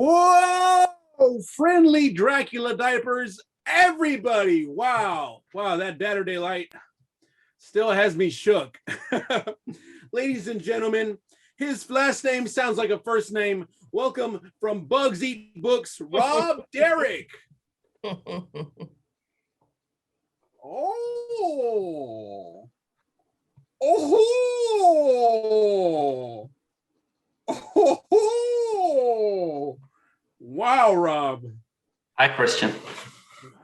Whoa! Friendly Dracula diapers, everybody! Wow, that Dadurday light still has me shook. Ladies and gentlemen, his last name sounds like a first name. Welcome from Bugs Eat Books, Rob Derrick. Oh. Oh. Oh. Wow, Rob. Hi, Christian.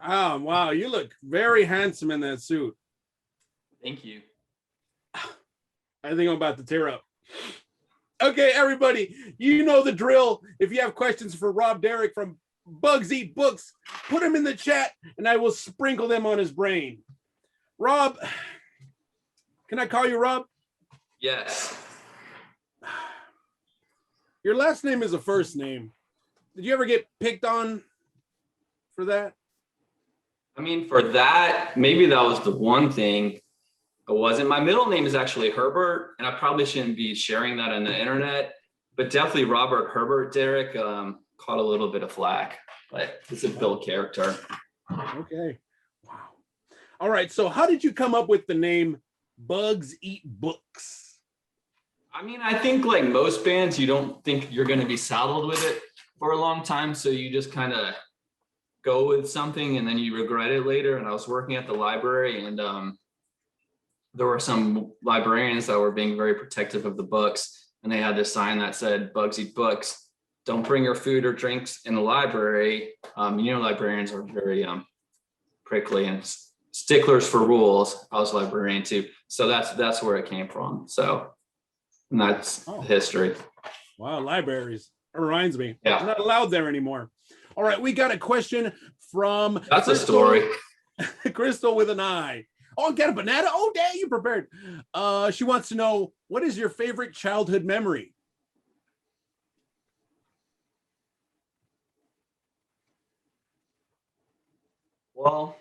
Wow, you look very handsome in that suit. Thank you. I think I'm about to tear up. Okay, everybody, you know the drill. If you have questions for Rob Derrick from Bugs Eat Books, put them in the chat and I will sprinkle them on his brain. Rob, can I call you Rob? Yes. Your last name is a first name. Did you ever get picked on for that? I mean, for that, maybe that was the one thing. It wasn't. My middle name is actually Herbert, and I probably shouldn't be sharing that on the internet, but definitely Robert Herbert Derrick caught a little bit of flack, but it's a built character. Okay. Wow. All right. So how did you come up with the name Bugs Eat Books? I mean, I think like most bands, you don't think you're going to be saddled with it for a long time. So you just kind of go with something and then you regret it later. And I was working at the library and there were some librarians that were being very protective of the books. And they had this sign that said, Bugs Eat Books. Don't bring your food or drinks in the library. Librarians are very prickly and sticklers for rules. I was a librarian too. So that's where it came from. So and that's history. Wow, libraries. It reminds me. Yeah. I'm not allowed there anymore. All right, we got a question from That's Crystal, a story. Crystal with an I. Oh, get a banana. Oh, dang, you prepared. She wants to know, what is your favorite childhood memory? Well,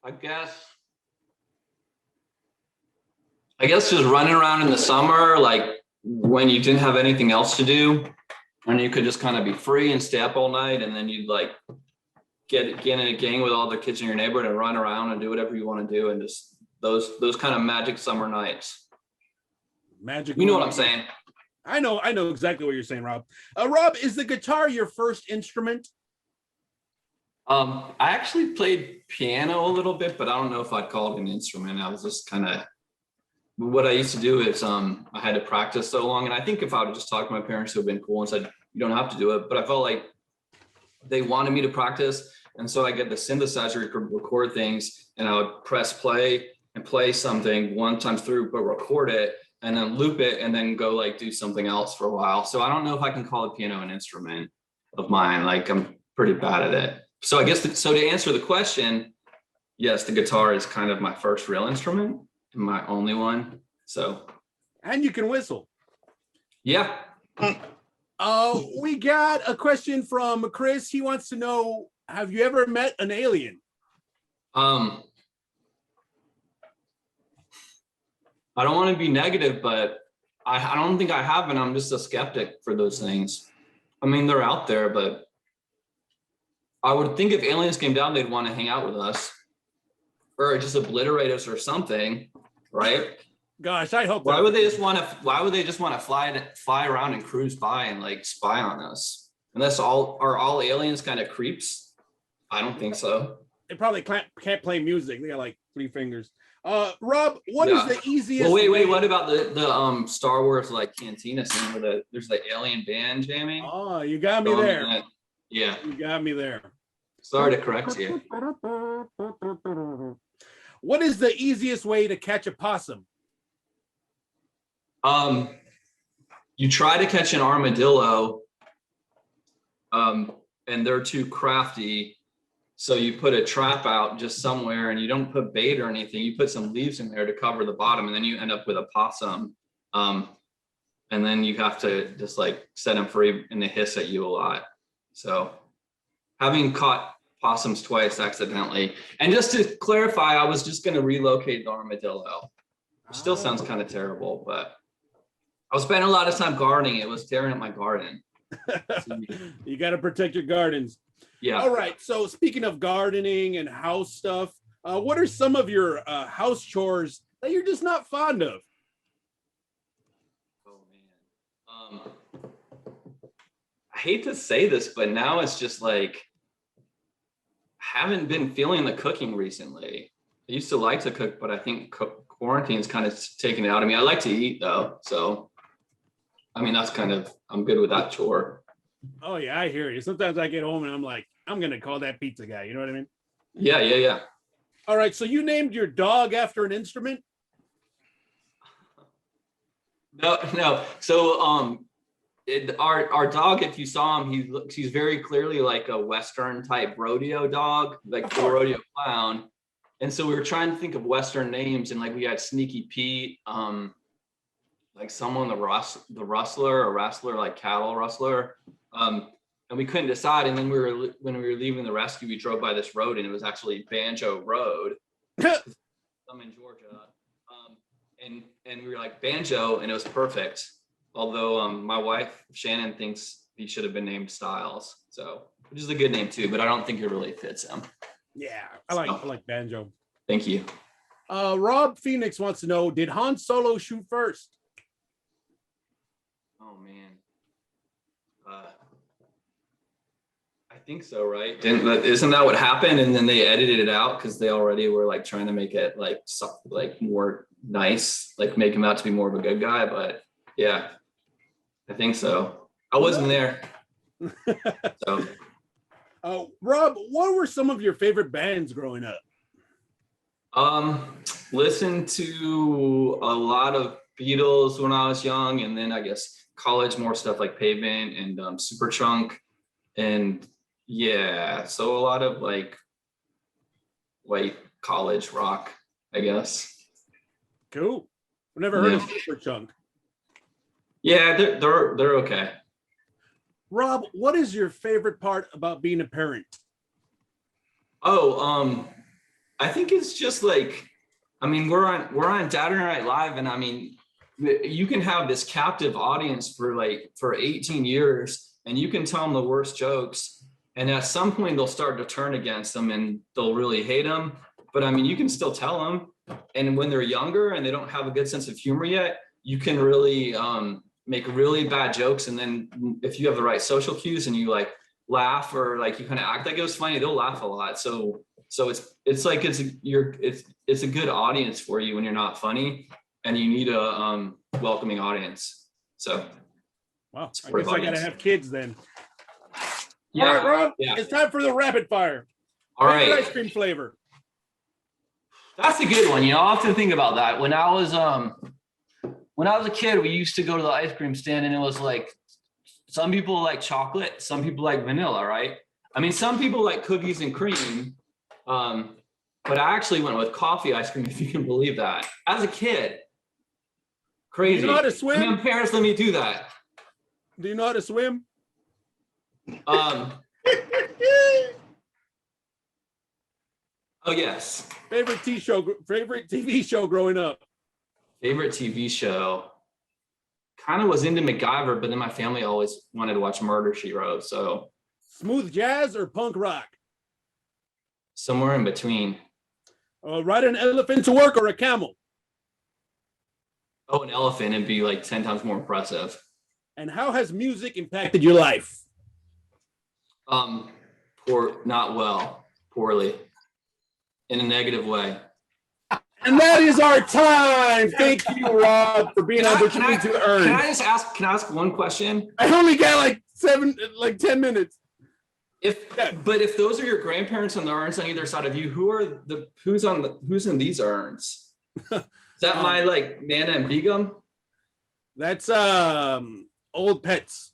I guess just running around in the summer, like when you didn't have anything else to do and you could just kind of be free and stay up all night. And then you'd like get in a gang with all the kids in your neighborhood and run around and do whatever you want to do. And just those kind of magic summer nights. Magic. You know what I'm saying? I know exactly what you're saying, Rob. Rob, is the guitar your first instrument? I actually played piano a little bit, but I don't know if I'd call it an instrument. I was just kind of, what I used to do is I had to practice so long. And I think if I would have just talked to my parents, who have been cool and said, you don't have to do it. But I felt like they wanted me to practice. And so I get the synthesizer, you could record things and I would press play and play something one time through, but record it and then loop it and then go like do something else for a while. So I don't know if I can call the piano an instrument of mine. Like I'm pretty bad at it. So I guess, so to answer the question, yes, the guitar is kind of my first real instrument and my only one. So. And you can whistle. Yeah. We got a question from Chris. He wants to know, have you ever met an alien? I don't want to be negative, but I don't think I have, and I'm just a skeptic for those things. I mean, they're out there, but I would think if aliens came down, they'd want to hang out with us or just obliterate us or something, right? Gosh, I hope. Why would they just want to fly around and cruise by and like spy on us? Unless are all aliens kind of creeps? I don't think so. They probably can't play music. They got like 3 fingers. Rob, what is the easiest? Well, wait. What about the Star Wars like cantina scene where there's the alien band jamming? Oh, you got me there. Yeah, you got me there. Sorry to correct you. What is the easiest way to catch a possum? You try to catch an armadillo, and they're too crafty. So you put a trap out just somewhere and you don't put bait or anything. You put some leaves in there to cover the bottom and then you end up with a possum. And then you have to just like set them free and they hiss at you a lot. So having caught possums twice accidentally. And just to clarify, I was just going to relocate the armadillo. Still sounds kind of terrible, but I was spending a lot of time gardening. It was tearing up my garden. You got to protect your gardens. Yeah. All right. So speaking of gardening and house stuff, what are some of your house chores that you're just not fond of? Oh man. I hate to say this, but now it's just like I haven't been feeling the cooking recently. I used to like to cook, but I think quarantine's kind of taken it out of me. I like to eat though, so I mean that's kind of I'm good with that chore. Oh yeah, I hear you. Sometimes I get home and I'm like, I'm gonna call that pizza guy. You know what I mean? Yeah. All right. So you named your dog after an instrument? No. So our dog, if you saw him, he's very clearly like a Western type rodeo dog, like the rodeo clown. And so we were trying to think of Western names, and like we had Sneaky Pete, like someone the rustler, a wrestler, like cattle rustler. And we couldn't decide. And then when we were leaving the rescue, we drove by this road, and it was actually Banjo Road. I'm in Georgia. And we were like Banjo, and it was perfect. Although my wife Shannon thinks he should have been named Styles, so which is a good name too, but I don't think it really fits him. Yeah, I like Banjo. Thank you. Rob Phoenix wants to know: did Han Solo shoot first? Oh man, I think so, right? Isn't that what happened? And then they edited it out because they already were like trying to make it like more nice, like make him out to be more of a good guy. But yeah, I think so. I wasn't there. So, Rob, what were some of your favorite bands growing up? Listened to a lot of Beatles when I was young, and then I guess college more stuff like Pavement and Superchunk, and yeah, so a lot of like white college rock, I guess. Cool. I've never heard of Superchunk. Yeah, they're okay. Rob, what is your favorite part about being a parent? Oh, I think it's just like, I mean, we're on Dadurday Live, and I mean, you can have this captive audience for 18 years, and you can tell them the worst jokes, and at some point they'll start to turn against them, and they'll really hate them. But I mean, you can still tell them, and when they're younger and they don't have a good sense of humor yet, you can really make really bad jokes, and then if you have the right social cues and you like laugh or like you kind of act like it was funny, they'll laugh a lot. So it's like it's a good audience for you when you're not funny, and you need a welcoming audience. So wow, I guess I gotta have kids then. Yeah. All right, Rob, yeah. It's time for the rapid fire. All right. Ice cream flavor. That's a good one. You know, I often think about that. When I was a kid, we used to go to the ice cream stand, and it was like some people like chocolate, some people like vanilla, right? I mean, some people like cookies and cream, but I actually went with coffee ice cream, if you can believe that. As a kid, crazy. Do you know how to swim? I mean, parents let me do that. Do you know how to swim? Oh yes. Favorite TV show growing up? Favorite TV show? Kind of was into MacGyver, but then my family always wanted to watch Murder, She Wrote. So smooth jazz or punk rock? Somewhere in between. Ride an elephant to work or a camel? Oh, an elephant, it'd be like 10 times more impressive. And how has music impacted your life? Poorly, in a negative way. And that is our time. Thank you, Rob, for being on Between Two Urns. Can I ask one question? I only got like 10 minutes. But if those are your grandparents on the urns on either side of you, who's in these urns? Is that my like Nana and Begum? That's old pets.